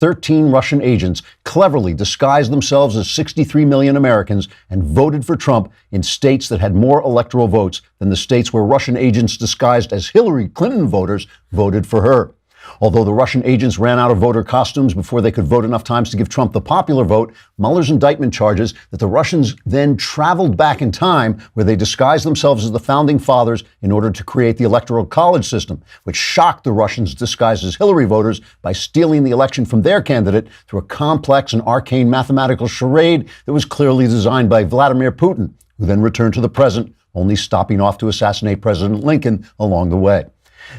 13 Russian agents cleverly disguised themselves as 63 million Americans and voted for Trump in states that had more electoral votes than the states where Russian agents disguised as Hillary Clinton voters voted for her. Although the Russian agents ran out of voter costumes before they could vote enough times to give Trump the popular vote, Mueller's indictment charges that the Russians then traveled back in time where they disguised themselves as the founding fathers in order to create the electoral college system, which shocked the Russians disguised as Hillary voters by stealing the election from their candidate through a complex and arcane mathematical charade that was clearly designed by Vladimir Putin, who then returned to the present, only stopping off to assassinate President Lincoln along the way.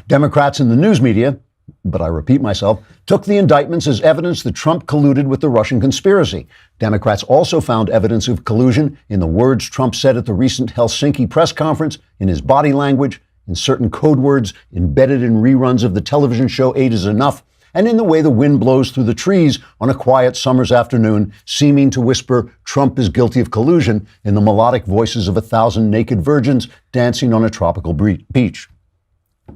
Democrats in the news media, but I repeat myself, took the indictments as evidence that Trump colluded with the Russian conspiracy. Democrats also found evidence of collusion in the words Trump said at the recent Helsinki press conference, in his body language, in certain code words embedded in reruns of the television show 8 is Enough, and in the way the wind blows through the trees on a quiet summer's afternoon, seeming to whisper Trump is guilty of collusion in the melodic voices of 1,000 naked virgins dancing on a tropical beach.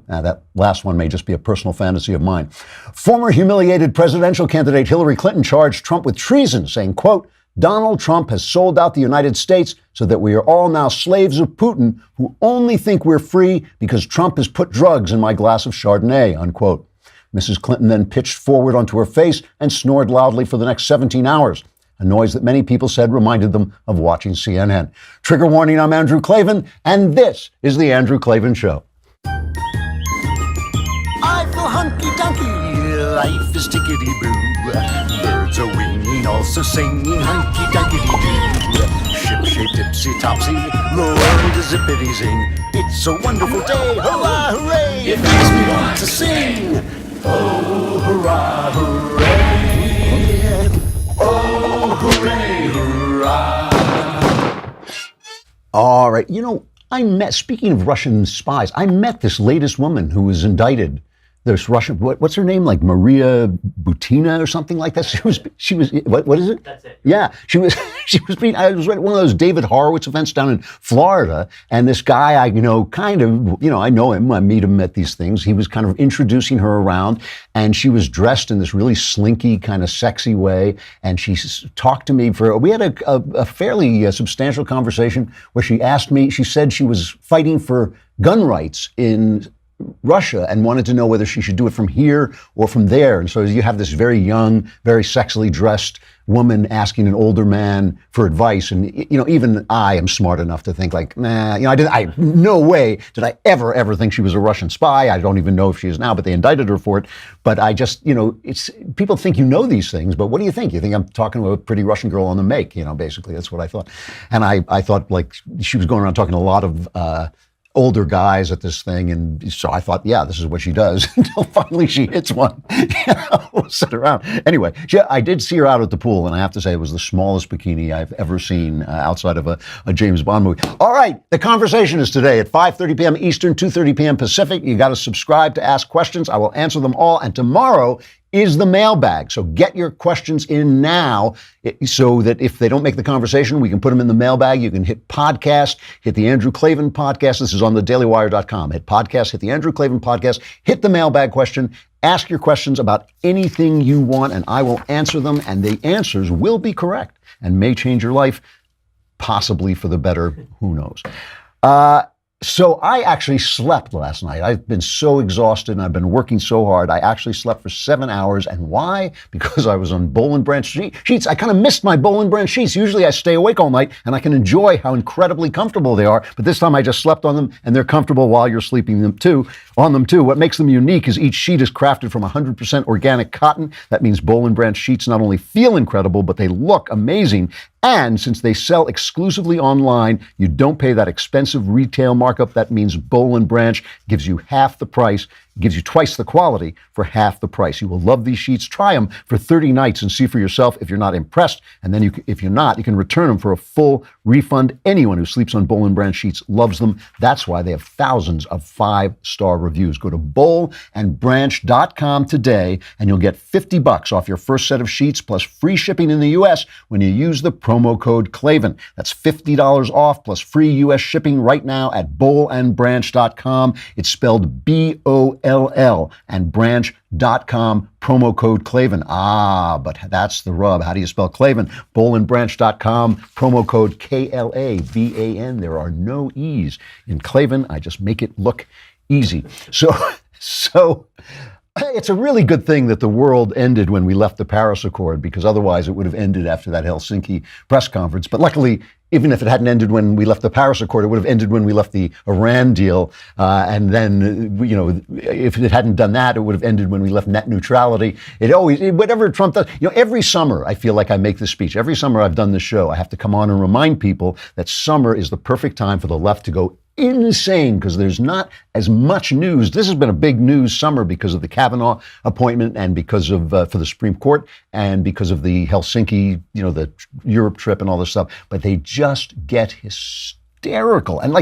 Now, that last one may just be a personal fantasy of mine. Former humiliated presidential candidate Hillary Clinton charged Trump with treason, saying, quote, Donald Trump has sold out the United States so that we are all now slaves of Putin who only think we're free because Trump has put drugs in my glass of Chardonnay, unquote. Mrs. Clinton then pitched forward onto her face and snored loudly for the next 17 hours, a noise that many people said reminded them of watching CNN. Trigger warning, I'm Andrew Klavan, and this is The Andrew Klavan Show. I feel hunky-dunky, life is tickety-boo. Birds are winging, also singing hunky-dunky-doo. Ship-shaped, tipsy-topsy, the world is zippity-zing. It's a wonderful day, hurrah, hooray! It makes me want to sing. Oh, hurrah, hooray! Oh, hooray, hurrah! All right, speaking of Russian spies, I met this latest woman who was indicted. There's Russian, what's her name? Like Maria Butina or something like that. She was, what is it? That's it. Yeah, I was at one of those David Horowitz events down in Florida. And this guy, I know him, I meet him at these things. He was kind of introducing her around, and she was dressed in this really slinky, kind of sexy way. And she talked to me we had a fairly substantial conversation where she asked me, she said she was fighting for gun rights in Russia and wanted to know whether she should do it from here or from there. And so you have this very young, very sexily dressed woman asking an older man for advice. And, even I am smart enough to think like, no way did I ever think she was a Russian spy. I don't even know if she is now, but they indicted her for it. But I just, it's people think these things, but what do you think? You think I'm talking to a pretty Russian girl on the make, basically that's what I thought. And I thought like she was going around talking to a lot of, older guys at this thing, and so I thought, yeah, this is what she does until finally she hits one. We'll sit around. Anyway, I did see her out at the pool, and I have to say it was the smallest bikini I've ever seen outside of a James Bond movie. All right, the conversation is today at 5:30 p.m. Eastern, 2:30 p.m. Pacific. You got to subscribe to ask questions. I will answer them all, and tomorrow is the mailbag. So get your questions in now so that if they don't make the conversation, we can put them in the mailbag. You can hit podcast, hit the Andrew Klavan podcast. This is on thedailywire.com. Hit podcast, hit the Andrew Klavan podcast, hit the mailbag question, ask your questions about anything you want, and I will answer them, and the answers will be correct and may change your life, possibly for the better. Who knows? So I actually slept last night. I've been so exhausted and I've been working so hard. I actually slept for 7 hours. And why? Because I was on Boll and Branch sheets. I kind of missed my Boll and Branch sheets. Usually I stay awake all night and I can enjoy how incredibly comfortable they are. But this time I just slept on them and they're comfortable while you're sleeping on them too. What makes them unique is each sheet is crafted from 100% organic cotton. That means Boll and Branch sheets not only feel incredible, but they look amazing. And since they sell exclusively online, you don't pay that expensive retail markup. That means Boll and Branch gives you half the price, gives you twice the quality for half the price. You will love these sheets. Try them for 30 nights and see for yourself if you're not impressed. And then if you're not, you can return them for a full refund. Anyone who sleeps on Boll and Branch sheets loves them. That's why they have thousands of 5-star reviews. Go to bollandbranch.com today and you'll get $50 off your first set of sheets plus free shipping in the U.S. when you use the promo code Klavan. That's $50 off plus free U.S. shipping right now at bollandbranch.com. It's spelled B-O-L-L and branch.com. BolandBranch.com, promo code Klavan. But that's the rub. How do you spell Klavan? BolandBranch.com, promo code KLAVAN. There are no E's in Klavan. I just make it look easy. So it's a really good thing that the world ended when we left the Paris Accord, because otherwise it would have ended after that Helsinki press conference. But luckily, even if it hadn't ended when we left the Paris Accord, it would have ended when we left the Iran deal. And then, if it hadn't done that, it would have ended when we left net neutrality. Whatever Trump does, every summer I feel like I make this speech. Every summer I've done this show, I have to come on and remind people that summer is the perfect time for the left to go insane, because there's not as much news. This has been a big news summer because of the Kavanaugh appointment, and because of for the Supreme Court, and because of the Helsinki, the Europe trip and all this stuff. But they just get hysterical. And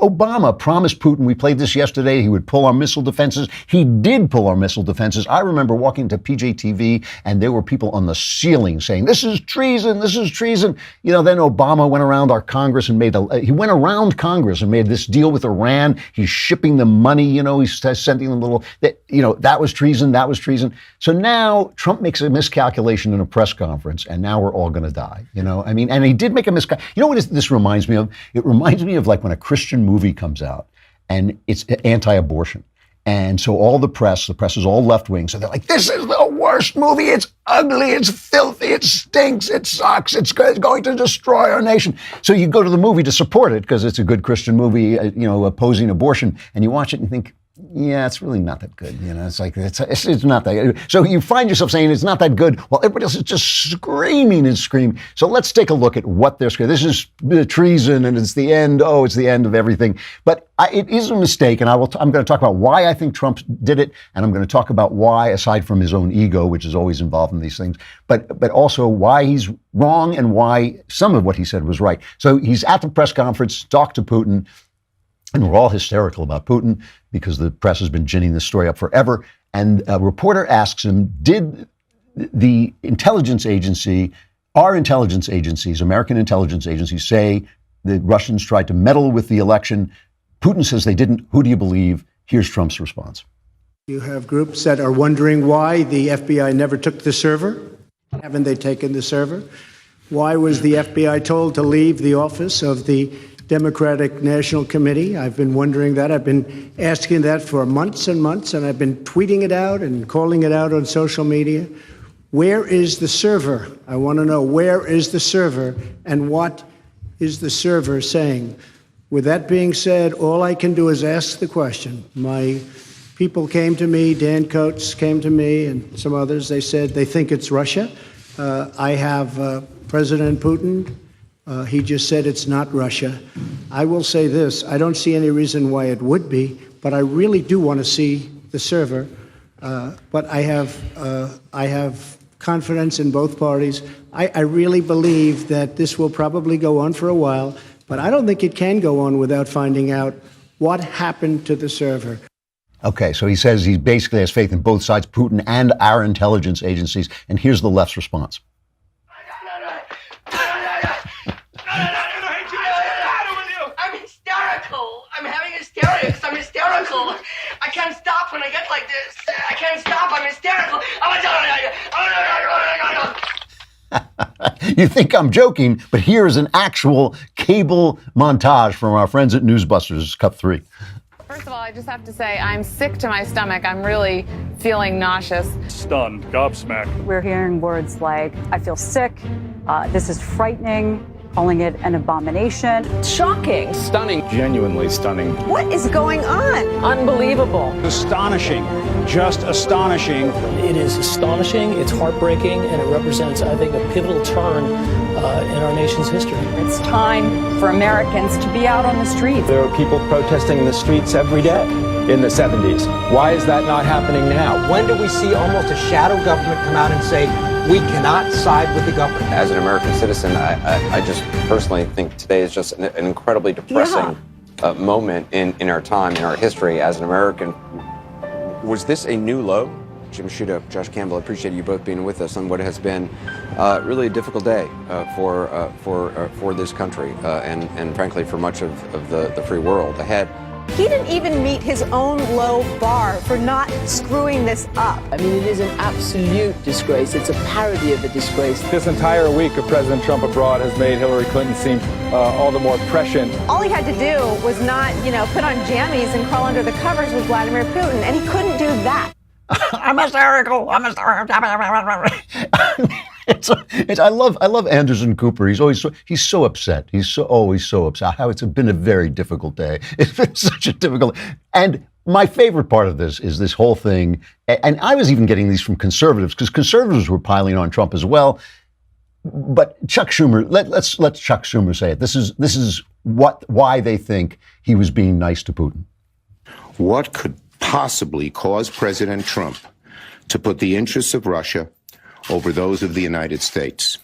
Obama promised Putin, we played this yesterday, he would pull our missile defenses. He did pull our missile defenses. I remember walking to PJTV and there were people on the ceiling saying, this is treason, this is treason. Then Obama went around our Congress and made this deal with Iran. He's shipping them money, he's sending them that was treason, that was treason. So now Trump makes a miscalculation in a press conference, and now we're all going to die, and he did make a miscalculation. You know what this reminds me of? It reminds me of like when a Christian movie comes out and it's anti-abortion. And so all the press is all left-wing. So they're like, this is the worst movie. It's ugly. It's filthy. It stinks. It sucks. It's going to destroy our nation. So you go to the movie to support it because it's a good Christian movie, opposing abortion. And you watch it and you think, yeah, it's really not that good. It's like, it's not that good. So you find yourself saying it's not that good while everybody else is just screaming and screaming. So let's take a look at what they're screaming. This is treason and it's the end. Oh, it's the end of everything. But it is a mistake. And I'm going to talk about why I think Trump did it. And I'm going to talk about why, aside from his own ego, which is always involved in these things, but also why he's wrong and why some of what he said was right. So he's at the press conference, talked to Putin. And we're all hysterical about Putin because the press has been ginning this story up forever. And a reporter asks him, did the intelligence agency, our intelligence agencies, American intelligence agencies, say the Russians tried to meddle with the election? Putin says they didn't. Who do you believe? Here's Trump's response. You have groups that are wondering why the FBI never took the server. Haven't they taken the server? Why was the FBI told to leave the office of the Democratic National Committee? I've been wondering that. I've been asking that for months and months, and I've been tweeting it out and calling it out on social media. Where is the server? I want to know, where is the server, and what is the server saying? With that being said, all I can do is ask the question. My people came to me, Dan Coates came to me, and some others. They said they think it's Russia. I have President Putin. He just said it's not Russia. I will say this, I don't see any reason why it would be, but I really do want to see the server. But I have confidence in both parties. I really believe that this will probably go on for a while, but I don't think it can go on without finding out what happened to the server. Okay, so he says he basically has faith in both sides, Putin and our intelligence agencies. And here's the left's response. I'm having hysterics. I'm hysterical. I can't stop when I get like this. I can't stop. I'm hysterical. You think I'm joking, but here is an actual cable montage from our friends at Newsbusters, Cut 3. First of all, I just have to say I'm sick to my stomach. I'm really feeling nauseous. Stunned, gobsmacked. We're hearing words like, I feel sick, this is frightening, calling it an abomination. Shocking. Stunning. Genuinely stunning. What is going on? Unbelievable. Astonishing. Just astonishing. It is astonishing, it's heartbreaking, and it represents, I think, a pivotal turn in our nation's history. It's time for Americans to be out on the streets. There were people protesting in the streets every day in the 70s. Why is that not happening now? When do we see almost a shadow government come out and say, we cannot side with the government? As an American citizen, I just personally think today is just an incredibly depressing moment in our time, in our history as an American. Was this a new low? Jim Sciutto, Josh Campbell, I appreciate you both being with us on what has been really a difficult day for this country and frankly for much of the free world ahead. He didn't even meet his own low bar for not screwing this up. I mean, it is an absolute disgrace. It's a parody of a disgrace. This entire week of President Trump abroad has made Hillary Clinton seem all the more prescient. All he had to do was not, put on jammies and crawl under the covers with Vladimir Putin, and he couldn't do that. I'm hysterical. I love Anderson Cooper. He's so upset. He's always so upset. How it's been a very difficult day. It's been such a difficult. And my favorite part of this is this whole thing. And I was even getting these from conservatives because conservatives were piling on Trump as well. But Chuck Schumer, let's let Chuck Schumer say it. This is why they think he was being nice to Putin. What could possibly cause President Trump to put the interests of Russia over those of the United States?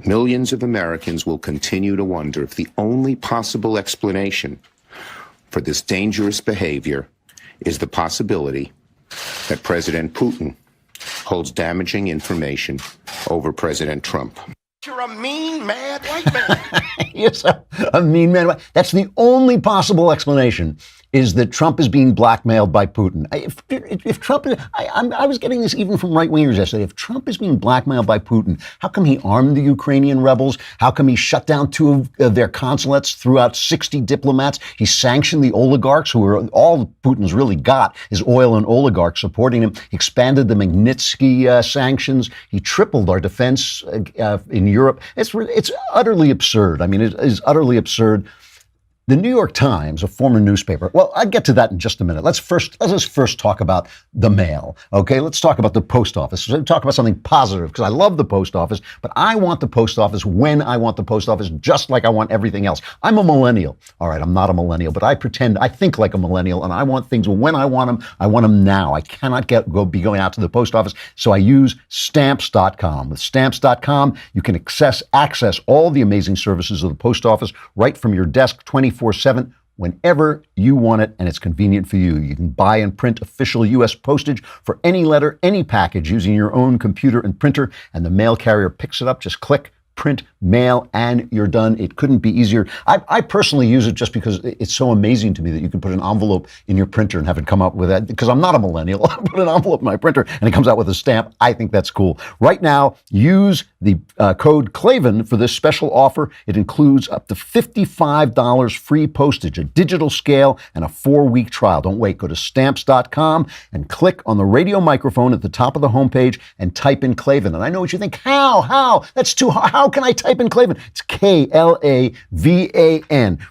Millions of Americans will continue to wonder if the only possible explanation for this dangerous behavior is the possibility that President Putin holds damaging information over President Trump. You're a mean, mad white man. Yes, a mean man. That's the only possible explanation, is that Trump is being blackmailed by Putin. If Trump, I was getting this even from right-wingers yesterday. If Trump is being blackmailed by Putin, how come he armed the Ukrainian rebels? How come he shut down 2 of their consulates, threw out 60 diplomats? He sanctioned the oligarchs, who are all Putin's really got is oil and oligarchs supporting him. He expanded the Magnitsky sanctions. He tripled our defense in Europe. It's utterly absurd. I mean, it is utterly absurd. The New York Times, a former newspaper. Well, I'll get to that in just a minute. Let's first talk about the mail. Okay, let's talk about the post office. Let's talk about something positive, because I love the post office, but I want the post office when I want the post office, just like I want everything else. I'm a millennial. All right, I'm not a millennial, but I think like a millennial, and I want things when I want them. I want them now. I cannot be going out to the post office, so I use Stamps.com. With Stamps.com, you can access all the amazing services of the post office right from your desk 24/7 whenever you want it, and it's convenient for you. You can buy and print official U.S. postage for any letter, any package using your own computer and printer, and the mail carrier picks it up. Just click, print, mail, and you're done. It couldn't be easier. I personally use it just because it's so amazing to me that you can put an envelope in your printer and have it come out with that. Because I'm not a millennial. I put an envelope in my printer and it comes out with a stamp. I think that's cool. Right now, use the code Klavan for this special offer. It includes up to $55 free postage, a digital scale, and a 4-week trial. Don't wait. Go to Stamps.com and click on the radio microphone at the top of the homepage and type in Klavan. And I know what you think. How? That's too hard. How can I type in Klavan? It's Klavan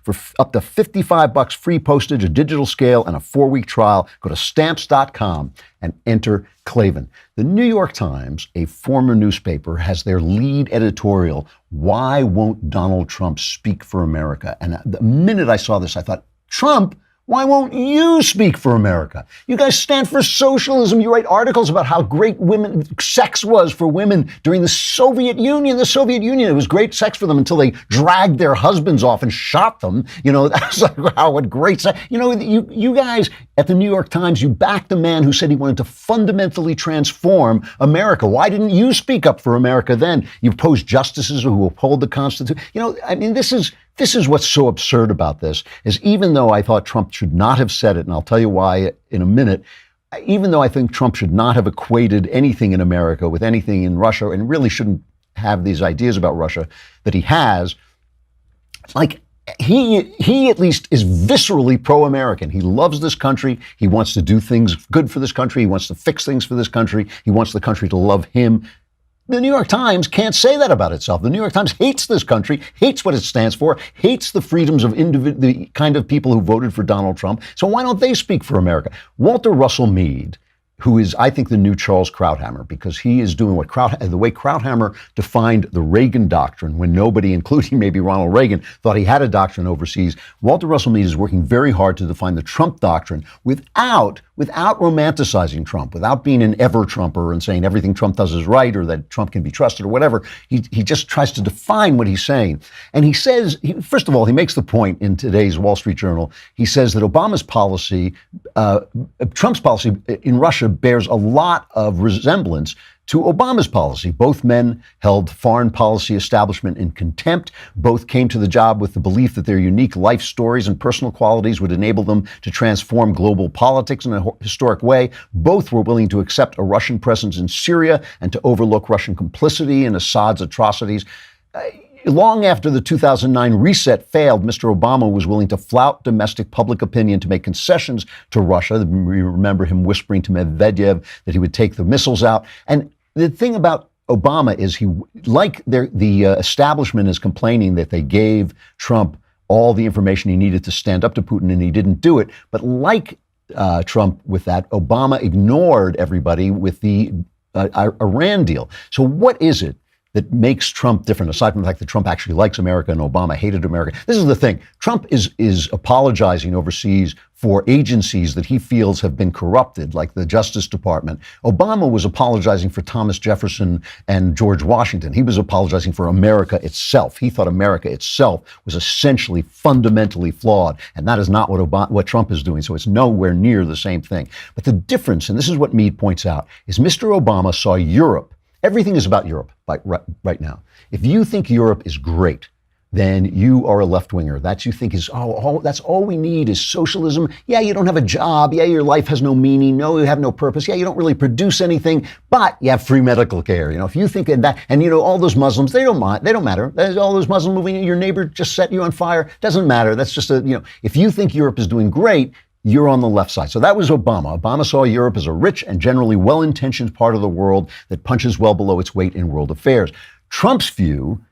for up to $55 free postage, a digital scale, and a 4-week trial. Go to Stamps.com and enter Klavan. The New York Times, a former newspaper, has their lead editorial, "Why Won't Donald Trump Speak for America?" And the minute I saw this, I thought, Trump, why won't you speak for America? You guys stand for socialism. You write articles about how great sex was for women during the Soviet Union. The Soviet Union, it was great sex for them until they dragged their husbands off and shot them. That's like, wow, what great sex. You guys at the New York Times, you backed a man who said he wanted to fundamentally transform America. Why didn't you speak up for America then? You opposed justices who uphold the Constitution. This is what's so absurd about this, is even though I thought Trump should not have said it, and I'll tell you why in a minute, even though I think Trump should not have equated anything in America with anything in Russia, and really shouldn't have these ideas about Russia that he has, like, he at least is viscerally pro-American. He loves this country. He wants to do things good for this country. He wants to fix things for this country. He wants the country to love him. The New York Times can't say that about itself. The New York Times hates this country, hates what it stands for, hates the freedoms of the kind of people who voted for Donald Trump. So why don't they speak for America? Walter Russell Mead, who is, I think, the new Charles Krauthammer, because he is doing the way Krauthammer defined the Reagan doctrine when nobody, including maybe Ronald Reagan, thought he had a doctrine overseas. Walter Russell Mead is working very hard to define the Trump doctrine without romanticizing Trump, without being an ever-Trumper and saying everything Trump does is right or that Trump can be trusted or whatever. He just tries to define what he's saying. And he says, first of all, he makes the point in today's Wall Street Journal. He says that Obama's policy, Trump's policy in Russia bears a lot of resemblance to Obama's policy. Both men held foreign policy establishment in contempt. Both came to the job with the belief that their unique life stories and personal qualities would enable them to transform global politics in a historic way. Both were willing to accept a Russian presence in Syria and to overlook Russian complicity in Assad's atrocities. Long after the 2009 reset failed, Mr. Obama was willing to flout domestic public opinion to make concessions to Russia. We remember him whispering to Medvedev that he would take the missiles out. And the thing about Obama is the establishment is complaining that they gave Trump all the information he needed to stand up to Putin and he didn't do it. But like Trump with that, Obama ignored everybody with the Iran deal. So what is it that makes Trump different, aside from the fact that Trump actually likes America and Obama hated America? This is the thing. Trump is apologizing overseas for agencies that he feels have been corrupted, like the Justice Department. Obama was apologizing for Thomas Jefferson and George Washington. He was apologizing for America itself. He thought America itself was essentially fundamentally flawed, and that is not what Trump is doing, so it's nowhere near the same thing. But the difference, and this is what Mead points out, is Mr. Obama saw Europe. Everything is about Europe right now. If you think Europe is great, then you are a left-winger. That you think is, that's all we need is socialism. Yeah, you don't have a job. Yeah, your life has no meaning. No, you have no purpose. Yeah, you don't really produce anything, but you have free medical care. If you think of that, and all those Muslims, they don't matter. There's all those Muslims moving, your neighbor just set you on fire. Doesn't matter. That's just if you think Europe is doing great, you're on the left side. So that was Obama. Obama saw Europe as a rich and generally well-intentioned part of the world that punches well below its weight in world affairs. Trump's view,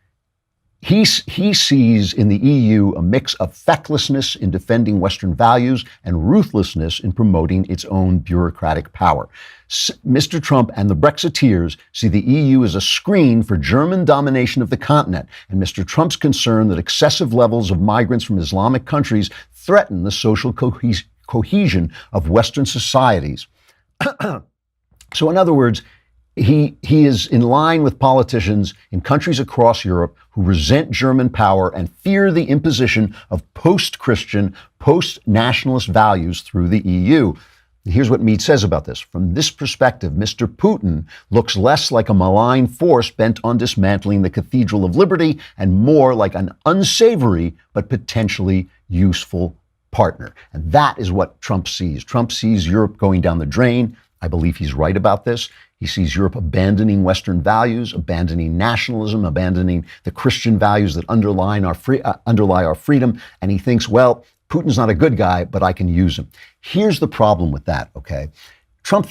he sees in the EU a mix of fecklessness in defending Western values and ruthlessness in promoting its own bureaucratic power. Mr. Trump and the Brexiteers see the EU as a screen for German domination of the continent, and Mr. Trump's concern that excessive levels of migrants from Islamic countries threaten the social cohesion of Western societies. So in other words, he is in line with politicians in countries across Europe who resent German power and fear the imposition of post-Christian, post-nationalist values through the EU. Here's what Mead says about this. From this perspective, Mr. Putin looks less like a malign force bent on dismantling the Cathedral of Liberty and more like an unsavory but potentially useful partner. And that is what Trump sees. Trump sees Europe going down the drain. I believe he's right about this. He sees Europe abandoning Western values, abandoning nationalism, abandoning the Christian values that underlie our freedom. And he thinks, well, Putin's not a good guy, but I can use him. Here's the problem with that, okay? Trump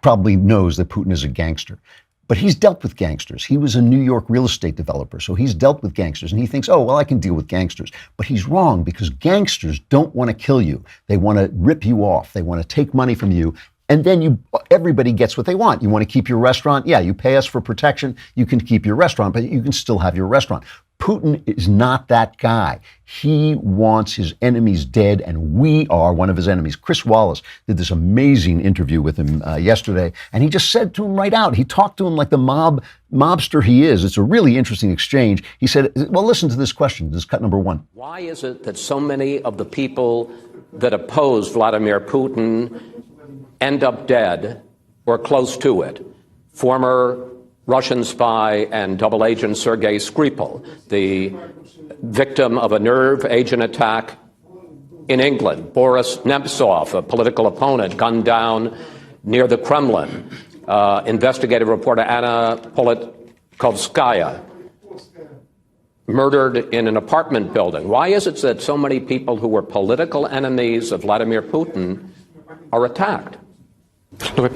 probably knows that Putin is a gangster, but he's dealt with gangsters. He was a New York real estate developer, so he's dealt with gangsters, and he thinks, oh, well, I can deal with gangsters. But he's wrong, because gangsters don't want to kill you. They want to rip you off. They want to take money from you. And then everybody gets what they want. You want to keep your restaurant? Yeah, you pay us for protection. You can keep your restaurant, but you can still have your restaurant. Putin is not that guy. He wants his enemies dead, and we are one of his enemies. Chris Wallace did this amazing interview with him yesterday, and he just said to him right out, he talked to him like the mobster he is. It's a really interesting exchange. He said, well, listen to this question. This is cut number 1. Why is it that so many of the people that oppose Vladimir Putin end up dead or close to it? Former Russian spy and double agent Sergei Skripal, the victim of a nerve agent attack in England. Boris Nemtsov, a political opponent, gunned down near the Kremlin. Investigative reporter Anna Politkovskaya, murdered in an apartment building. Why is it that so many people who were political enemies of Vladimir Putin are attacked? Well,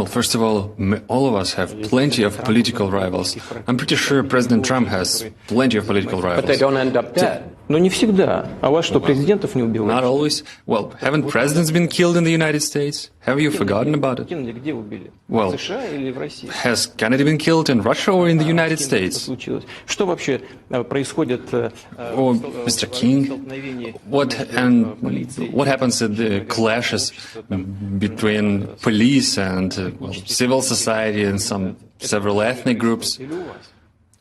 first of all of us have plenty of political rivals. I'm pretty sure President Trump has plenty of political rivals. But they don't end up dead. Not always. Well, haven't presidents been killed in the United States? Have you forgotten about it? Well, has Kennedy been killed in Russia or in the United States? Or Mr. King? What happens at the clashes between police and civil society and several ethnic groups?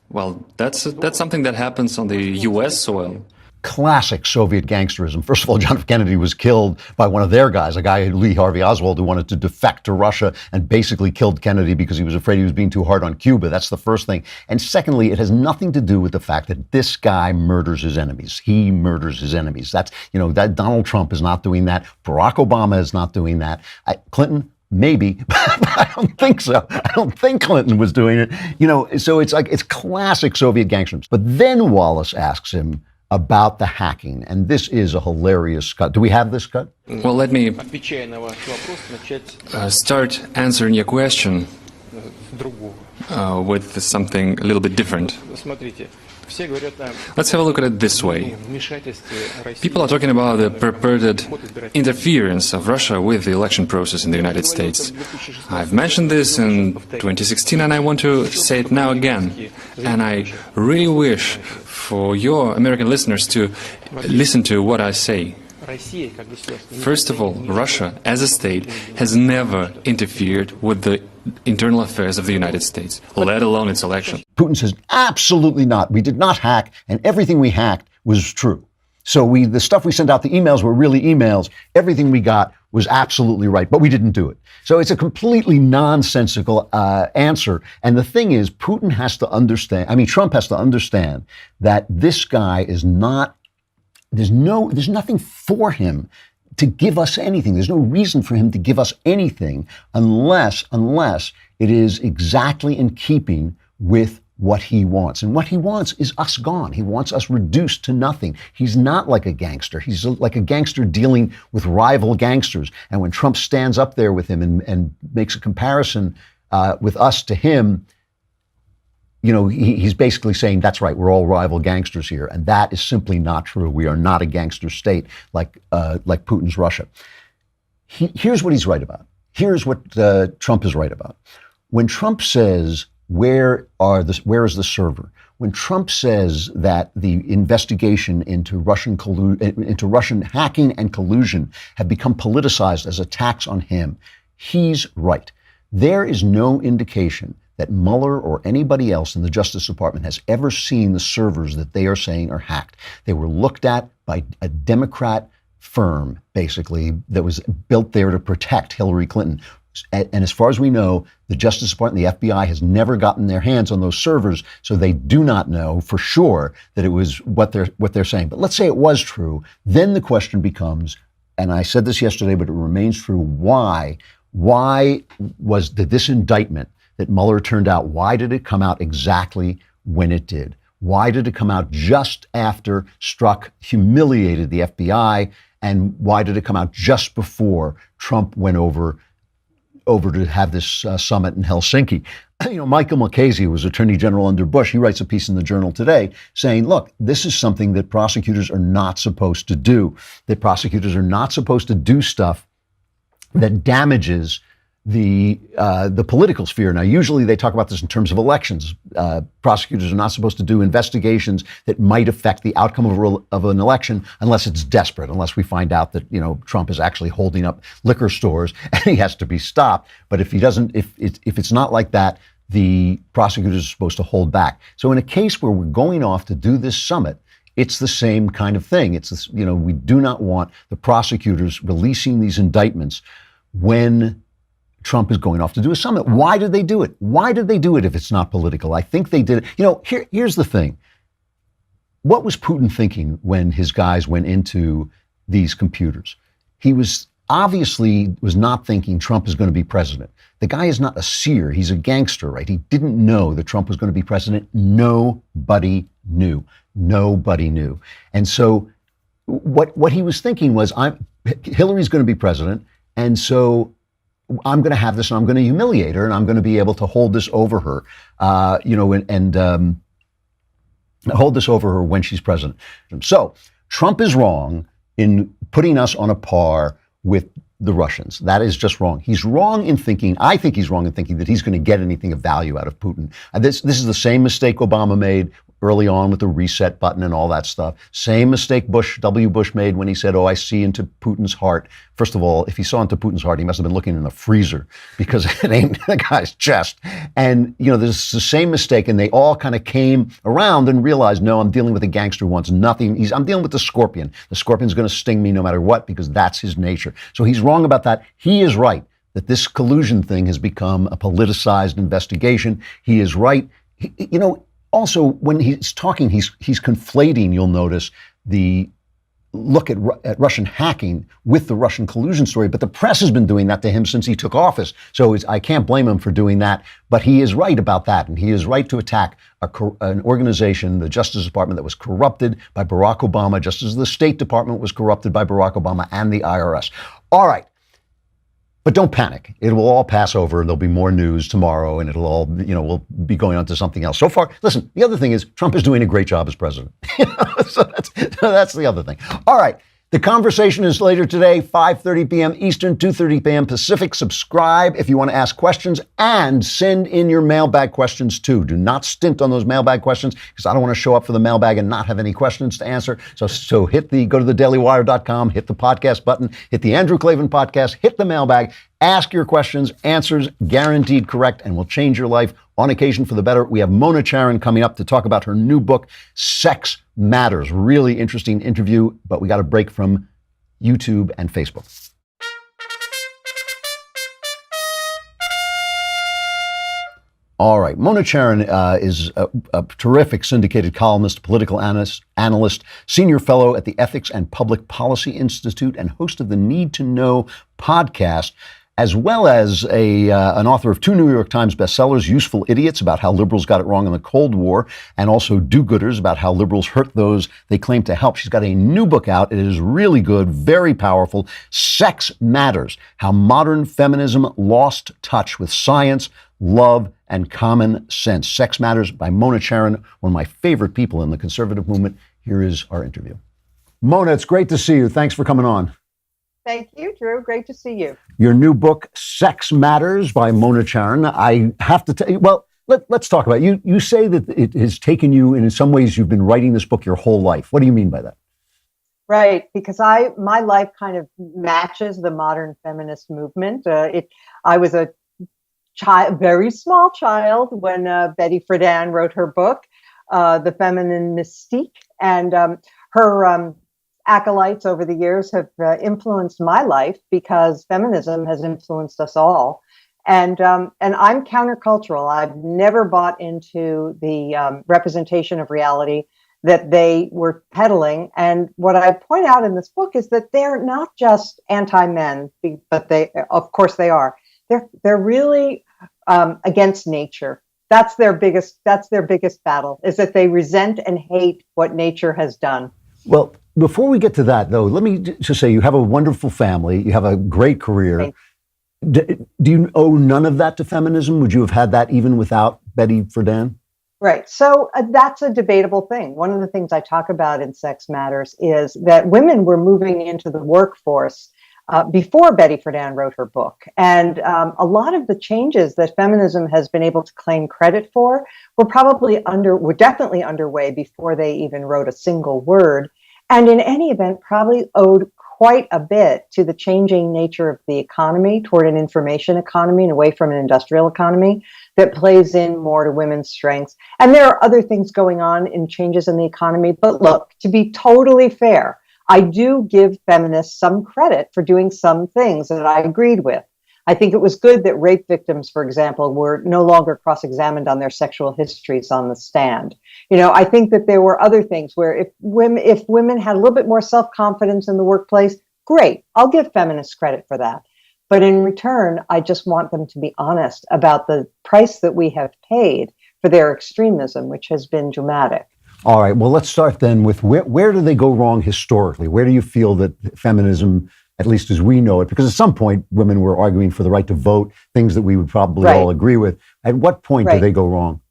Well, that's something that happens on the U.S. soil. classic Soviet gangsterism. First of all, John F. Kennedy was killed by one of their guys, a guy, Lee Harvey Oswald, who wanted to defect to Russia and basically killed Kennedy because he was afraid he was being too hard on Cuba. That's the first thing. And secondly, it has nothing to do with the fact that this guy murders his enemies. He murders his enemies. That's, that Donald Trump is not doing that. Barack Obama is not doing that. Clinton, maybe, but I don't think so. I don't think Clinton was doing it. So it's classic Soviet gangsterism. But then Wallace asks him about the hacking, and this is a hilarious cut. Do we have this cut? Well, let me start answering your question with something a little bit different. Let's have a look at it this way. People are talking about the purported interference of Russia with the election process in the United States. I've mentioned this in 2016 and I want to say it now again. And I really wish for your American listeners to listen to what I say. First of all, Russia as a state has never interfered with the internal affairs of the United States, let alone its election. Putin says, absolutely not. We did not hack, and everything we hacked was true. So the stuff we sent out, the emails were really emails. Everything we got was absolutely right, but we didn't do it. So it's a completely nonsensical answer. And the thing is, Putin has to understand, Trump has to understand that this guy is not, there's nothing for him to give us anything. There's no reason for him to give us anything unless it is exactly in keeping with what he wants. And what he wants is us gone. He wants us reduced to nothing. He's not like a gangster. He's like a gangster dealing with rival gangsters. And when Trump stands up there with him and makes a comparison with us to him, he's basically saying, that's right, we're all rival gangsters here. And that is simply not true. We are not a gangster state like Putin's Russia. Here's what he's right about. Here's what Trump is right about. When Trump says, where is the server? When Trump says that the investigation into Russian hacking and collusion have become politicized as attacks on him, he's right. There is no indication that Mueller or anybody else in the Justice Department has ever seen the servers that they are saying are hacked. They were looked at by a Democrat firm, basically, that was built there to protect Hillary Clinton. And as far as we know, the Justice Department, the FBI, has never gotten their hands on those servers, so they do not know for sure that it was what they're saying. But let's say it was true. Then the question becomes, and I said this yesterday, but it remains true, why did this indictment that Mueller turned out, why did it come out exactly when it did? Why did it come out just after Strzok humiliated the FBI? And why did it come out just before Trump went over to have this summit in Helsinki? Michael Mukasey, who was Attorney General under Bush, he writes a piece in the Journal today saying, look, this is something that prosecutors are not supposed to do. That prosecutors are not supposed to do stuff that damages the political sphere. Now, usually they talk about this in terms of elections. Prosecutors are not supposed to do investigations that might affect the outcome of an election unless it's desperate, unless we find out that, Trump is actually holding up liquor stores and he has to be stopped. But if it's not like that, the prosecutors are supposed to hold back. So in a case where we're going off to do this summit, it's the same kind of thing. It's this, we do not want the prosecutors releasing these indictments when Trump is going off to do a summit. Why did they do it? Why did they do it if it's not political? I think they did it. Here's the thing. What was Putin thinking when his guys went into these computers? He was obviously not thinking Trump is going to be president. The guy is not a seer. He's a gangster, right? He didn't know that Trump was going to be president. Nobody knew. Nobody knew. And so what he was thinking was, Hillary's going to be president, and so I'm going to have this and I'm going to humiliate her and I'm going to be able to hold this over her, and hold this over her when she's president. So Trump is wrong in putting us on a par with the Russians. That is just wrong. He's wrong in thinking, I think he's wrong in thinking that he's going to get anything of value out of Putin. This is the same mistake Obama made early on with the reset button and all that stuff. Same mistake W. Bush made when he said, "Oh, I see into Putin's heart." First of all, if he saw into Putin's heart, he must have been looking in the freezer because it ain't the guy's chest. And, there's the same mistake, and they all kind of came around and realized, no, I'm dealing with a gangster who wants nothing. I'm dealing with the scorpion. The scorpion's going to sting me no matter what because that's his nature. So he's wrong about that. He is right that this collusion thing has become a politicized investigation. He is right. Also, when he's talking, he's conflating, you'll notice, the look at Russian hacking with the Russian collusion story. But the press has been doing that to him since he took office. So I can't blame him for doing that. But he is right about that. And he is right to attack an organization, the Justice Department, that was corrupted by Barack Obama, just as the State Department was corrupted by Barack Obama and the IRS. All right. But don't panic. It will all pass over. There'll be more news tomorrow, and it'll all, we'll be going on to something else. So far, listen, the other thing is Trump is doing a great job as president. So that's the other thing. All right. The conversation is later today, 5:30 p.m. Eastern, 2:30 p.m. Pacific. Subscribe if you want to ask questions and send in your mailbag questions too. Do not stint on those mailbag questions because I don't want to show up for the mailbag and not have any questions to answer. So go to thedailywire.com, hit the podcast button, hit the Andrew Klavan podcast, hit the mailbag, ask your questions, answers guaranteed correct, and will change your life on occasion for the better. We have Mona Charen coming up to talk about her new book, Sex Matters. Really interesting interview, but we got a break from YouTube and Facebook. All right. Mona Charen is a terrific syndicated columnist, political analyst, senior fellow at the Ethics and Public Policy Institute, and host of the Need to Know podcast, as well as an author of 2 New York Times bestsellers, Useful Idiots, about how liberals got it wrong in the Cold War, and also Do-Gooders, about how liberals hurt those they claim to help. She's got a new book out. It is really good, very powerful. Sex Matters, How Modern Feminism Lost Touch with Science, Love, and Common Sense. Sex Matters by Mona Charen, one of my favorite people in the conservative movement. Here is our interview. Mona, it's great to see you. Thanks for coming on. Thank you, Drew. Great to see you. Your new book, Sex Matters by Mona Charen. I have to tell you, well, let's talk about it. You say that it has taken you, and in some ways you've been writing this book your whole life. What do you mean by that? Right, because my life kind of matches the modern feminist movement. I was a very small child when Betty Friedan wrote her book, The Feminine Mystique, and her acolytes over the years have influenced my life because feminism has influenced us all. And I'm countercultural. I've never bought into the representation of reality that they were peddling. And what I point out in this book is that they're not just anti-men, but of course they are. They're really against nature. That's their biggest battle, is that they resent and hate what nature has done. Well, before we get to that, though, let me just say you have a wonderful family. You have a great career. Do you owe none of that to feminism? Would you have had that even without Betty Friedan? Right. So that's a debatable thing. One of the things I talk about in Sex Matters is that women were moving into the workforce before Betty Friedan wrote her book. And a lot of the changes that feminism has been able to claim credit for were definitely underway before they even wrote a single word. And in any event, probably owed quite a bit to the changing nature of the economy toward an information economy and away from an industrial economy that plays in more to women's strengths. And there are other things going on in changes in the economy. But look, to be totally fair, I do give feminists some credit for doing some things that I agreed with. I think it was good that rape victims, for example, were no longer cross-examined on their sexual histories on the stand. I think that there were other things where if women had a little bit more self-confidence in the workplace, great, I'll give feminists credit for that. But in return, I just want them to be honest about the price that we have paid for their extremism, which has been dramatic. All right. Well, let's start then with where do they go wrong historically? Where do you feel that feminism, at least as we know it, because at some point women were arguing for the right to vote, things that we would probably all agree with. At what point do they go wrong?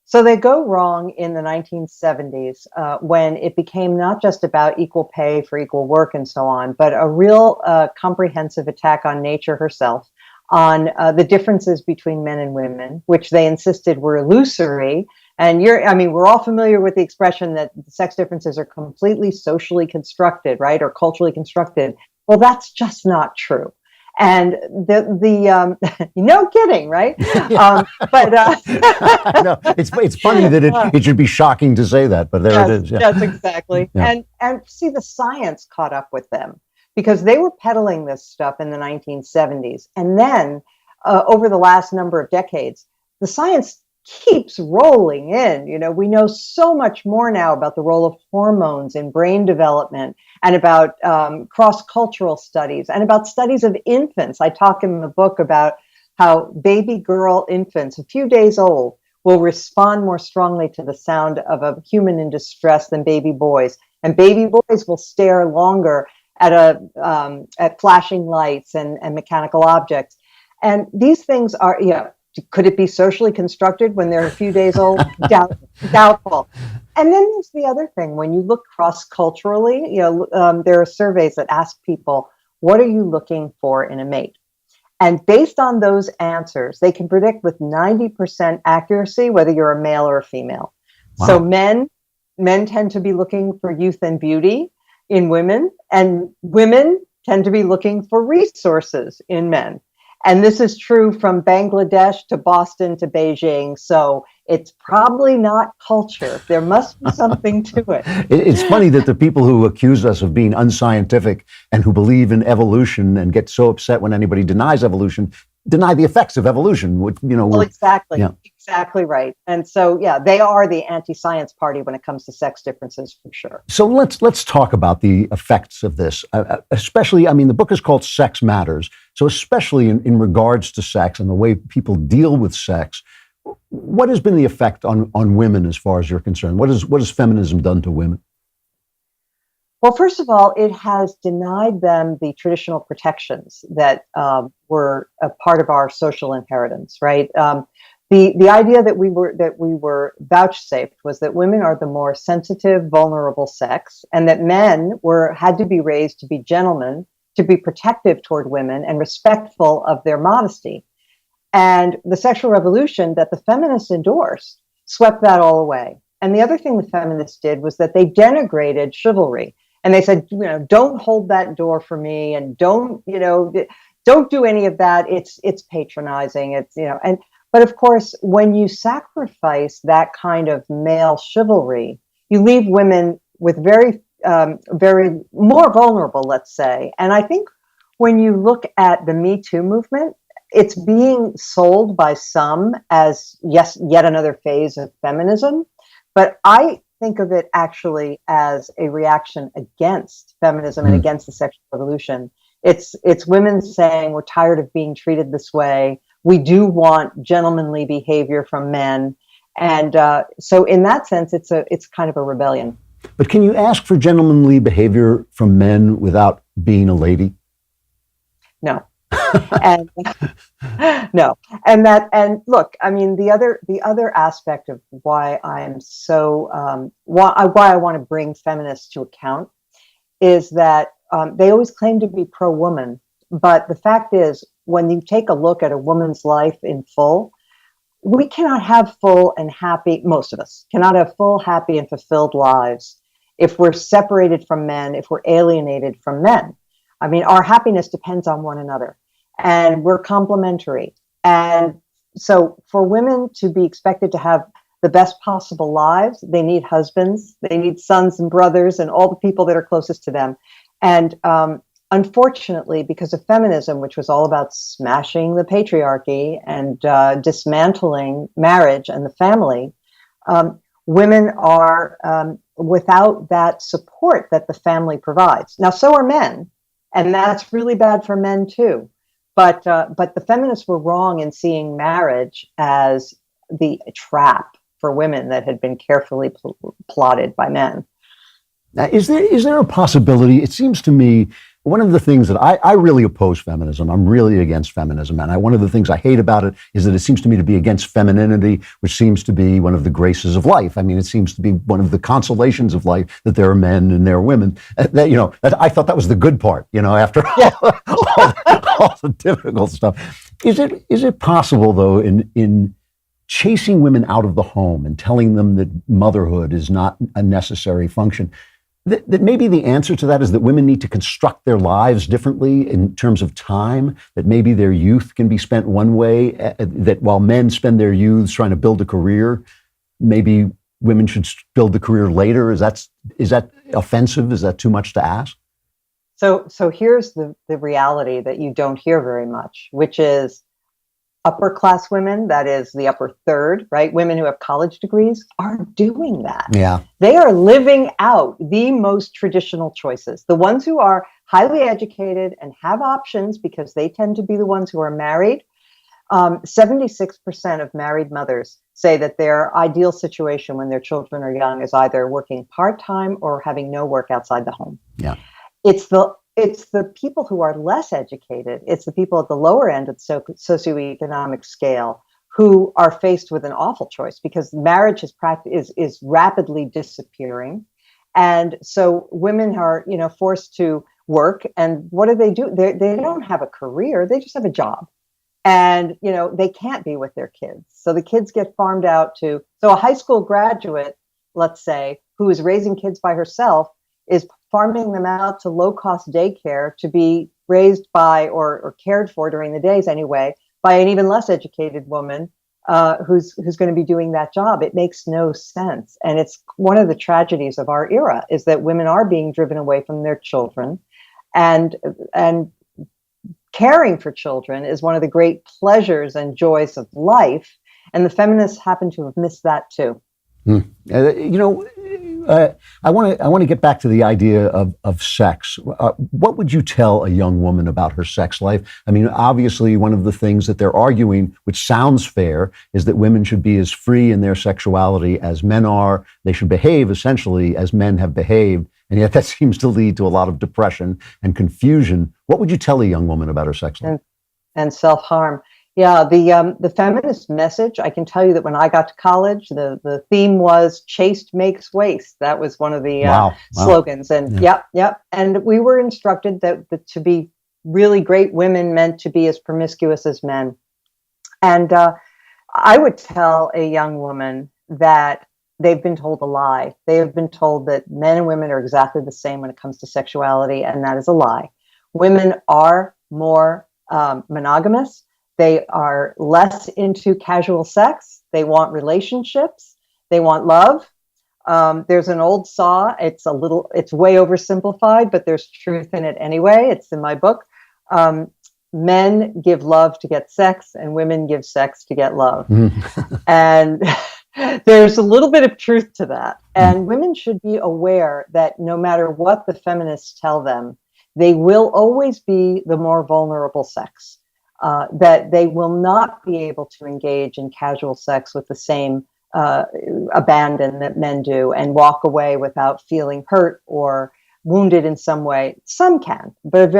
So they go wrong in the 1970s when it became not just about equal pay for equal work and so on, but a real comprehensive attack on nature herself, on the differences between men and women, which they insisted were illusory And we're all familiar with the expression that sex differences are completely socially constructed, right? Or culturally constructed. Well, that's just not true. And no kidding, right? No, it's funny that it should be shocking to say that, but there it is. Yeah. Yes, exactly. Yeah. And see, the science caught up with them because they were peddling this stuff in the 1970s. And then over the last number of decades, the science keeps rolling in. We know so much more now about the role of hormones in brain development and about cross-cultural studies and about studies of infants. I talk in the book about how baby girl infants, a few days old, will respond more strongly to the sound of a human in distress than baby boys. And baby boys will stare longer at flashing lights and mechanical objects. And these things are, could it be socially constructed when they're a few days old? Doubtful. And then there's the other thing. When you look cross-culturally, there are surveys that ask people, what are you looking for in a mate? And based on those answers, they can predict with 90% accuracy whether you're a male or a female. Wow. So men tend to be looking for youth and beauty in women, and women tend to be looking for resources in men. And this is true from Bangladesh to Boston to Beijing. So it's probably not culture. There must be something to it. It's funny that the people who accuse us of being unscientific and who believe in evolution and get so upset when anybody denies evolution, deny the effects of evolution. Well, exactly. Yeah. Exactly right. And so, they are the anti-science party when it comes to sex differences, for sure. So let's talk about the effects of this, especially, the book is called Sex Matters. So especially in regards to sex and the way people deal with sex, what has been the effect on women as far as you're concerned? What has feminism done to women? Well, first of all, it has denied them the traditional protections that were a part of our social inheritance, right? The idea that we were vouchsafed was that women are the more sensitive, vulnerable sex, and that men had to be raised to be gentlemen, to be protective toward women and respectful of their modesty. And the sexual revolution that the feminists endorsed swept that all away. And the other thing the feminists did was that they denigrated chivalry. And they said, don't hold that door for me, and don't do any of that. It's patronizing. But of course, when you sacrifice that kind of male chivalry, you leave women with very more vulnerable, let's say. And I think when you look at the Me Too movement, it's being sold by some as, yes, yet another phase of feminism. But I think of it actually as a reaction against feminism and against the sexual revolution. It's women saying, we're tired of being treated this way. We do want gentlemanly behavior from men. And so in that sense, it's kind of a rebellion. But can you ask for gentlemanly behavior from men without being a lady? No. And no. And look, the other aspect of why I'm so why I want to bring feminists to account is that they always claim to be pro-woman, but the fact is, when you take a look at a woman's life in full, we cannot have full and happy, most of us cannot have full, happy, and fulfilled lives if we're separated from men, if we're alienated from men. Our happiness depends on one another, and we're complementary. And so for women to be expected to have the best possible lives, they need husbands, they need sons and brothers and all the people that are closest to them. And unfortunately, because of feminism, which was all about smashing the patriarchy and dismantling marriage and the family, women are without that support that the family provides. Now, so are men, and that's really bad for men too. But the feminists were wrong in seeing marriage as the trap for women that had been carefully plotted by men. Now, is there a possibility? It seems to me one of the things that I really oppose feminism. I'm really against feminism. And one of the things I hate about it is that it seems to me to be against femininity, which seems to be one of the graces of life. It seems to be one of the consolations of life that there are men and there are women. I thought that was the good part, after all the difficult stuff. Is it possible, though, in chasing women out of the home and telling them that motherhood is not a necessary function, that maybe the answer to that is that women need to construct their lives differently in terms of time, that maybe their youth can be spent one way, that while men spend their youths trying to build a career, maybe women should build the career later. Is that offensive? Is that too much to ask? So here's the reality that you don't hear very much, which is upper class women, that is the upper third, right? Women who have college degrees are doing that. Yeah. They are living out the most traditional choices. The ones who are highly educated and have options, because they tend to be the ones who are married. 76% of married mothers say that their ideal situation when their children are young is either working part-time or having no work outside the home. Yeah. It's the people who are less educated. It's the people at the lower end of the socioeconomic scale who are faced with an awful choice, because marriage is rapidly disappearing. And so women are, forced to work. And what do? They don't have a career. They just have a job. And, they can't be with their kids. So the kids get farmed out so a high school graduate, let's say, who is raising kids by herself, is farming them out to low-cost daycare to be raised by or cared for during the days anyway by an even less educated woman who's going to be doing that job. It makes no sense. And it's one of the tragedies of our era is that women are being driven away from their children, and caring for children is one of the great pleasures and joys of life. And the feminists happen to have missed that too. I want to get back to the idea of sex. What would you tell a young woman about her sex life? I mean, obviously, one of the things that they're arguing, which sounds fair, is that women should be as free in their sexuality as men are. They should behave essentially as men have behaved. And yet that seems to lead to a lot of depression and confusion. What would you tell a young woman about her sex life? And self-harm. Yeah, the feminist message, I can tell you that when I got to college, the theme was chaste makes waste. That was one of the slogans. And yep. And we were instructed that to be really great women meant to be as promiscuous as men. And I would tell a young woman that they've been told a lie. They have been told that men and women are exactly the same when it comes to sexuality, and that is a lie. Women are more monogamous. They are less into casual sex. They want relationships. They want love. There's an old saw. It's way oversimplified, but there's truth in it anyway. It's in my book. Men give love to get sex, and women give sex to get love. And there's a little bit of truth to that. And women should be aware that no matter what the feminists tell them, they will always be the more vulnerable sex. That they will not be able to engage in casual sex with the same abandon that men do and walk away without feeling hurt or wounded in some way. Some can, but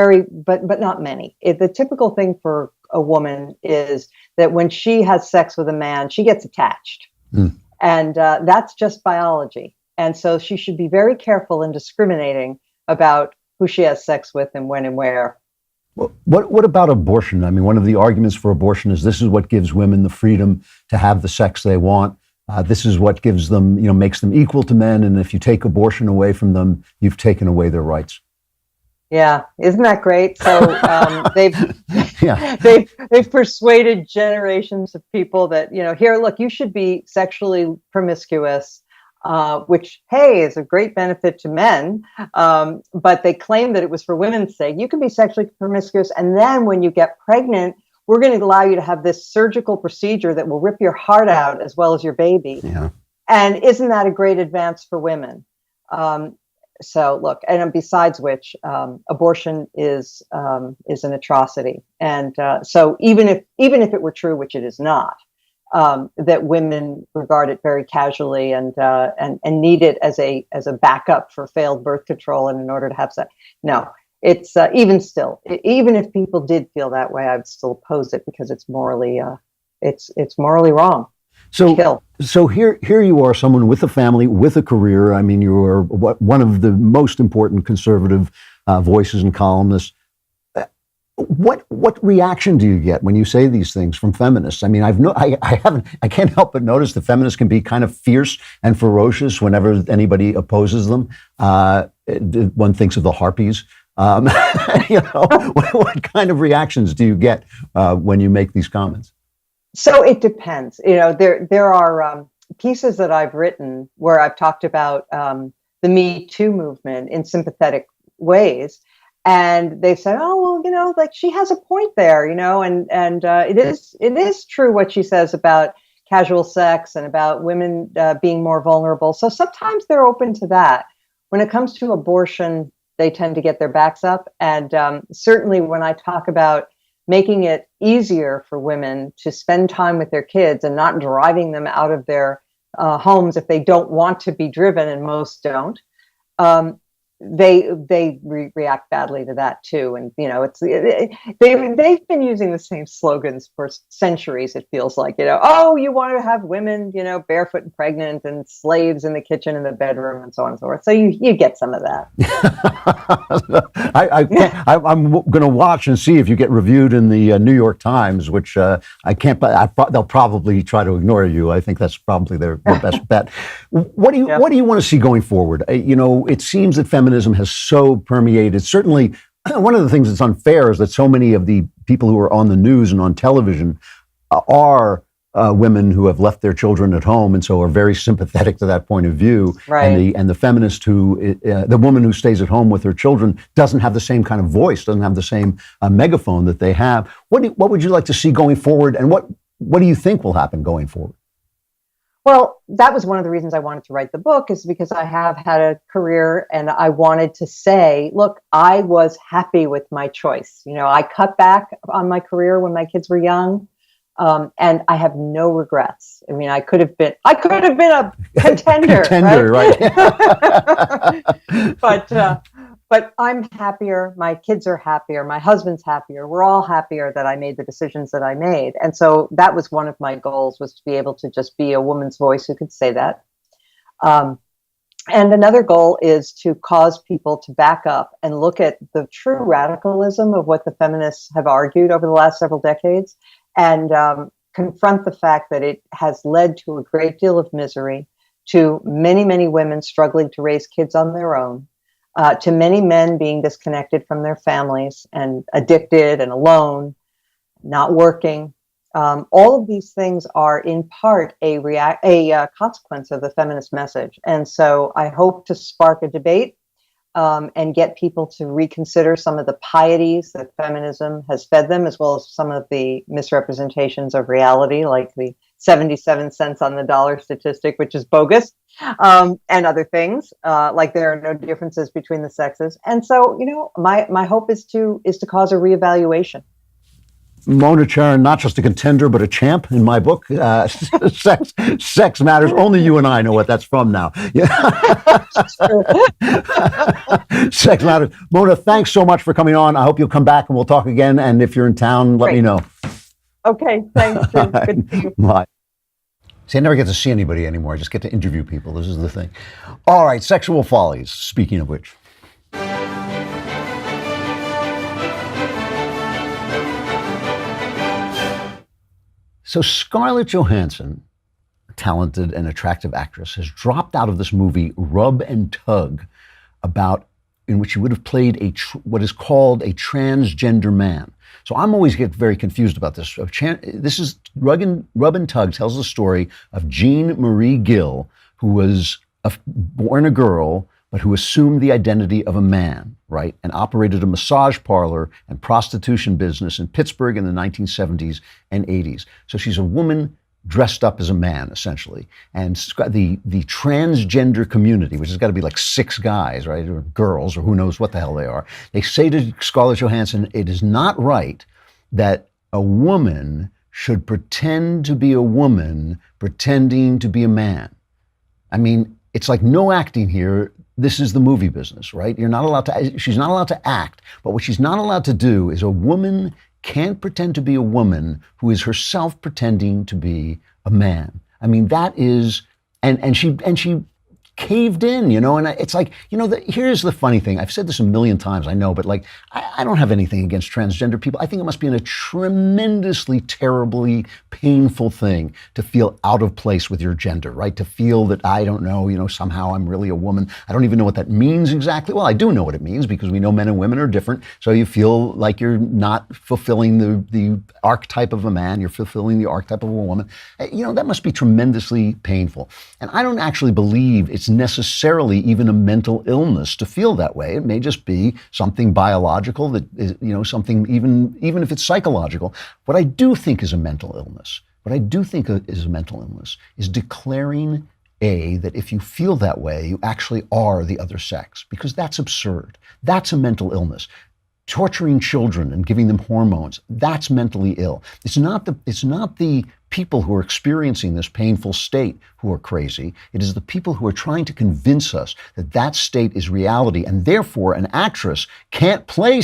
not many. The typical thing for a woman is that when she has sex with a man, she gets attached. And that's just biology. And so she should be very careful in discriminating about who she has sex with and when and where. Well, what about abortion? I mean, one of the arguments for abortion is this is what gives women the freedom to have the sex they want. This is what gives them, makes them equal to men. And if you take abortion away from them, you've taken away their rights. Yeah, isn't that great? So they've persuaded generations of people that here, look, you should be sexually promiscuous. Which, hey, is a great benefit to men, but they claim that it was for women's sake. You can be sexually promiscuous, and then when you get pregnant, we're going to allow you to have this surgical procedure that will rip your heart out as well as your baby. Yeah. And isn't that a great advance for women? So look, and besides which, abortion is an atrocity. And so even if it were true, which it is not, that women regard it very casually and need it as a backup for failed birth control and in order to have sex. No, it's even if people did feel that way, I would still oppose it because it's morally wrong. So here you are, someone with a family, with a career. I mean, you are one of the most important conservative voices and columnists. What reaction do you get when you say these things from feminists? I mean, I can't help but notice that feminists can be kind of fierce and ferocious whenever anybody opposes them. One thinks of the harpies. What kind of reactions do you get when you make these comments? So it depends. There are pieces that I've written where I've talked about the Me Too movement in sympathetic ways. And they said, oh, well, like she has a point there, and it is true what she says about casual sex and about women being more vulnerable. So sometimes they're open to that. When it comes to abortion, they tend to get their backs up. And certainly when I talk about making it easier for women to spend time with their kids and not driving them out of their homes if they don't want to be driven, and most don't, they react badly to that too. And they've been using the same slogans for centuries. It feels like, oh, you want to have women barefoot and pregnant and slaves in the kitchen and the bedroom and so on and so forth. So you get some of that. I'm going to watch and see if you get reviewed in the New York Times, which I can't. They'll probably try to ignore you. I think that's probably their best bet. What do you want to see going forward? It seems that feminism has so permeated. Certainly, one of the things that's unfair is that so many of the people who are on the news and on television are women who have left their children at home, and so are very sympathetic to that point of view. Right. And the feminist the woman who stays at home with her children doesn't have the same kind of voice, doesn't have the same megaphone that they have. What would you like to see going forward, and what do you think will happen going forward? Well, that was one of the reasons I wanted to write the book, is because I have had a career and I wanted to say, look, I was happy with my choice. I cut back on my career when my kids were young, and I have no regrets. I mean, I could have been a contender, right? But I'm happier. My kids are happier. My husband's happier. We're all happier that I made the decisions that I made. And so that was one of my goals, was to be able to just be a woman's voice who could say that. And another goal is to cause people to back up and look at the true radicalism of what the feminists have argued over the last several decades, and confront the fact that it has led to a great deal of misery, to many, many women struggling to raise kids on their own, to many men being disconnected from their families and addicted and alone, not working. All of these things are in part a consequence of the feminist message. And so I hope to spark a debate and get people to reconsider some of the pieties that feminism has fed them, as well as some of the misrepresentations of reality, like the 77 cents on the dollar statistic, which is bogus, and other things, like there are no differences between the sexes. And so, my hope is to cause a reevaluation. Mona Charen, not just a contender, but a champ in my book. Sex Matters. Only you and I know what that's from now. Sex Matters. Mona, thanks so much for coming on. I hope you'll come back and we'll talk again. And if you're in town, let me know. Okay, thanks. Good to see you. Bye. See, I never get to see anybody anymore. I just get to interview people. This is the thing. All right, sexual follies, speaking of which. So Scarlett Johansson, a talented and attractive actress, has dropped out of this movie Rub and Tug, in which she would have played what is called a transgender man. So I'm always get very confused about this. This is Rub and Tug tells the story of Jean Marie Gill, who was born a girl, but who assumed the identity of a man, right? And operated a massage parlor and prostitution business in Pittsburgh in the 1970s and 80s. So she's a woman dressed up as a man, essentially. And the transgender community, which has got to be like 6 guys, right? Or girls, or who knows what the hell they are. They say to Scarlett Johansson, it is not right that a woman should pretend to be a woman pretending to be a man. I mean, it's like no acting here. This is the movie business, right? She's not allowed to act, but what she's not allowed to do is a woman can't pretend to be a woman who is herself pretending to be a man. I mean, that is, and she caved in, and it's like, here's the funny thing. I've said this a million times, I know, but like, I don't have anything against transgender people. I think it must be a tremendously, terribly painful thing to feel out of place with your gender, right? To feel that, I don't know, somehow I'm really a woman. I don't even know what that means exactly. Well, I do know what it means because we know men and women are different. So you feel like you're not fulfilling the archetype of a man, you're fulfilling the archetype of a woman. That must be tremendously painful. And I don't actually believe it's necessarily even a mental illness to feel that way. It may just be something biological that is, something even if it's psychological. What I do think is a mental illness, is declaring that if you feel that way, you actually are the other sex, because that's absurd. That's a mental illness. Torturing children and giving them hormones, that's mentally ill. It's not the people who are experiencing this painful state who are crazy. It is the people who are trying to convince us that that state is reality, and therefore an actress can't play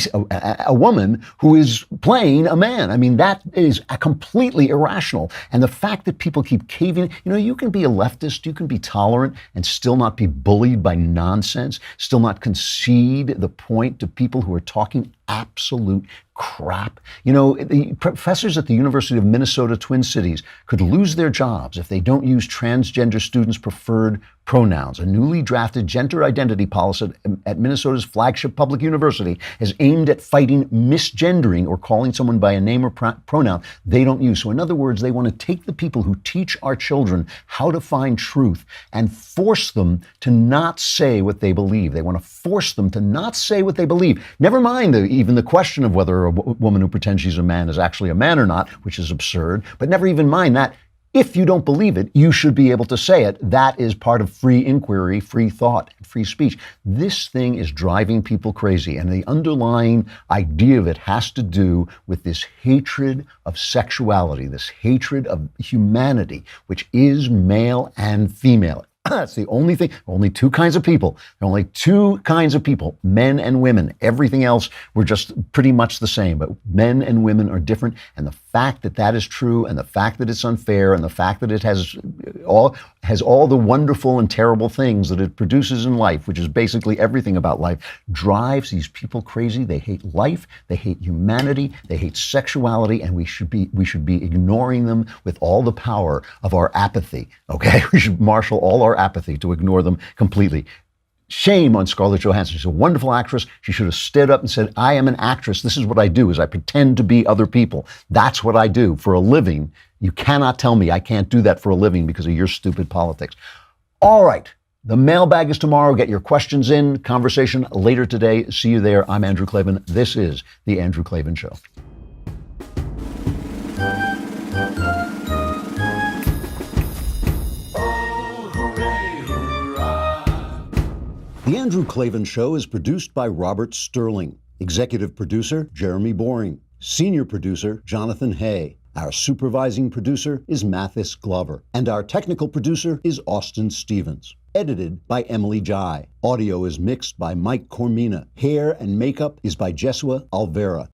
a woman who is playing a man. I mean, that is completely irrational. And the fact that people keep caving, you can be a leftist, you can be tolerant and still not be bullied by nonsense, still not concede the point to people who are talking absolute crap. The professors at the University of Minnesota Twin Cities could lose their jobs if they don't use transgender students' preferred pronouns. A newly drafted gender identity policy at Minnesota's flagship public university is aimed at fighting misgendering or calling someone by a name or pronoun they don't use. So in other words, they want to take the people who teach our children how to find truth and force them to not say what they believe. They want to force them to not say what they believe. Never mind even the question of whether a woman who pretends she's a man is actually a man or not, which is absurd, but never even mind that. If you don't believe it, you should be able to say it. That is part of free inquiry, free thought, and free speech. This thing is driving people crazy, and the underlying idea of it has to do with this hatred of sexuality, this hatred of humanity, which is male and female. That's the only thing. Only two kinds of people. There are only two kinds of people, men and women. Everything else, we're just pretty much the same. But men and women are different. And the fact that that is true, and the fact that it's unfair, and the fact that it has all the wonderful and terrible things that it produces in life, which is basically everything about life, drives these people crazy. They hate life. They hate humanity. They hate sexuality. And we should be ignoring them with all the power of our apathy. Okay, we should marshal all our apathy to ignore them completely. Shame on Scarlett Johansson. She's a wonderful actress. She should have stood up and said, I am an actress. This is what I do, is I pretend to be other people. That's what I do for a living. You cannot tell me I can't do that for a living because of your stupid politics. All right. The mailbag is tomorrow. Get your questions in. Conversation later today. See you there. I'm Andrew Klavan. This is The Andrew Klavan Show. The Andrew Klavan Show is produced by Robert Sterling. Executive producer, Jeremy Boring. Senior producer, Jonathan Hay. Our supervising producer is Mathis Glover. And our technical producer is Austin Stevens. Edited by Emily Jai. Audio is mixed by Mike Cormina. Hair and makeup is by Jesua Alvera.